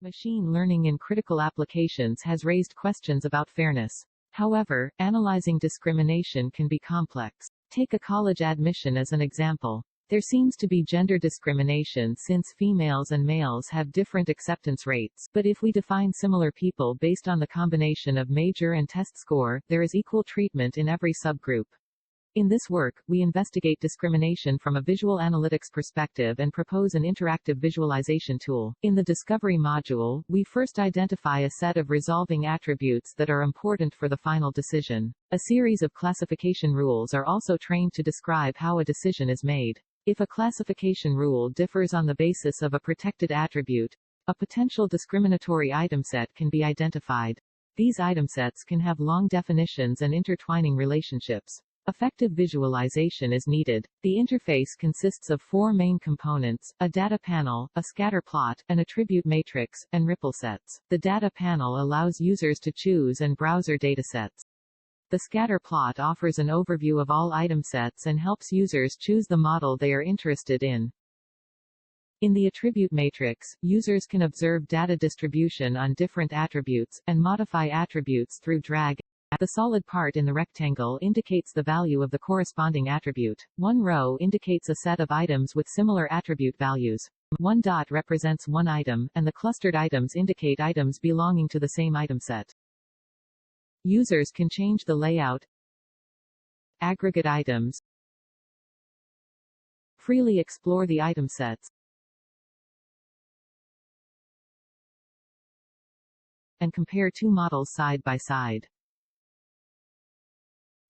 Machine learning in critical applications has raised questions about fairness. However, analyzing discrimination can be complex. Take a college admission as an example. There seems to be gender discrimination since females and males have different acceptance rates, but if we define similar people based on the combination of major and test score, there is equal treatment in every subgroup. In this work, we investigate discrimination from a visual analytics perspective and propose an interactive visualization tool. In the Discovery module, we first identify a set of resolving attributes that are important for the final decision. A series of classification rules are also trained to describe how a decision is made. If a classification rule differs on the basis of a protected attribute, a potential discriminatory item set can be identified. These item sets can have long definitions and intertwining relationships. Effective visualization is needed. The interface consists of four main components: a data panel, a scatter plot, an attribute matrix, and ripple sets. The data panel allows users to choose and browse datasets. The scatter plot offers an overview of all item sets and helps users choose the model they are interested in. In the attribute matrix, users can observe data distribution on different attributes, and modify attributes through drag. The solid part in the rectangle indicates the value of the corresponding attribute. One row indicates a set of items with similar attribute values. One dot represents one item, and the clustered items indicate items belonging to the same item set. Users can change the layout, aggregate items, freely explore the item sets, and compare two models side by side.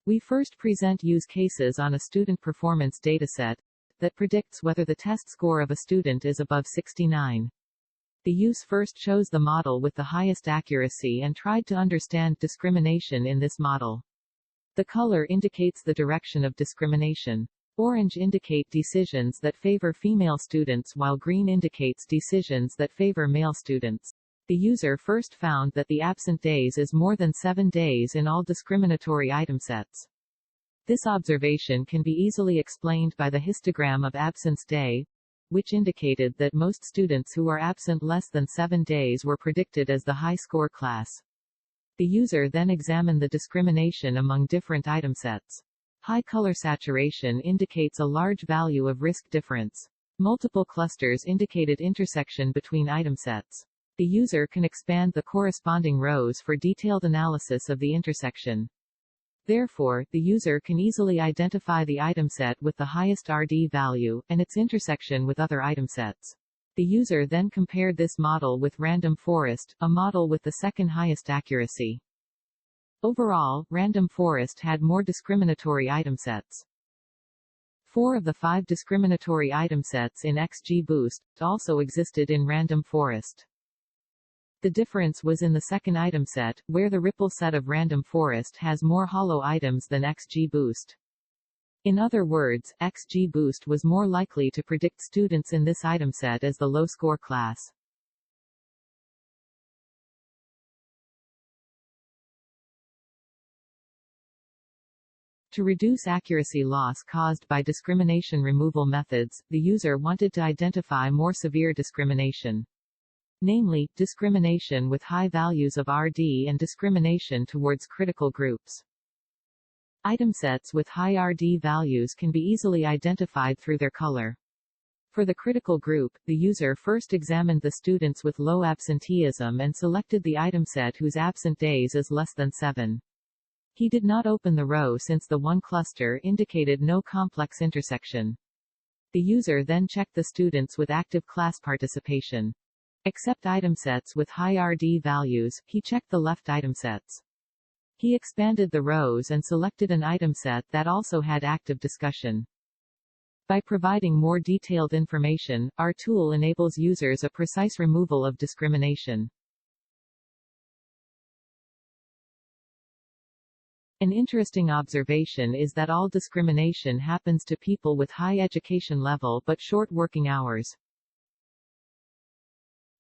We first present use cases on a student performance dataset that predicts whether the test score of a student is above 69. The use first chose the model with the highest accuracy and tried to understand discrimination in this model. The color indicates the direction of discrimination. Orange indicate decisions that favor female students while green indicates decisions that favor male students. The user first found that the absent days is more than 7 days in all discriminatory item sets. This observation can be easily explained by the histogram of absence day, which indicated that most students who are absent less than 7 days were predicted as the high-score class. The user then examined the discrimination among different item sets. High color saturation indicates a large value of risk difference. Multiple clusters indicated intersection between item sets. The user can expand the corresponding rows for detailed analysis of the intersection. Therefore, the user can easily identify the item set with the highest RD value, and its intersection with other item sets. The user then compared this model with random forest, a model with the second highest accuracy. Overall, random forest had more discriminatory item sets. 4 of the 5 discriminatory item sets in XGBoost also existed in random forest. The difference was in the second item set, where the ripple set of random forest has more hollow items than XGBoost. In other words, XGBoost was more likely to predict students in this item set as the low-score class. To reduce accuracy loss caused by discrimination removal methods, the user wanted to identify more severe discrimination. Namely, discrimination with high values of RD and discrimination towards critical groups. Item sets with high RD values can be easily identified through their color. For the critical group, the user first examined the students with low absenteeism and selected the item set whose absent days is less than 7. He did not open the row since the one cluster indicated no complex intersection. The user then checked the students with active class participation. Except item sets with high RD values, he checked the left item sets. He expanded the rows and selected an item set that also had active discussion. By providing more detailed information, our tool enables users a precise removal of discrimination. An interesting observation is that all discrimination happens to people with high education level but short working hours.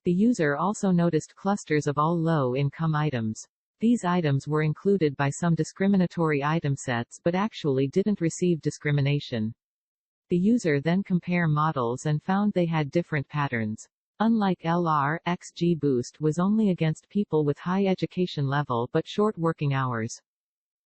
The user also noticed clusters of all low-income items. These items were included by some discriminatory item sets but actually didn't receive discrimination. The user then compared models and found they had different patterns. Unlike LR, XG boost was only against people with high education level but short working hours.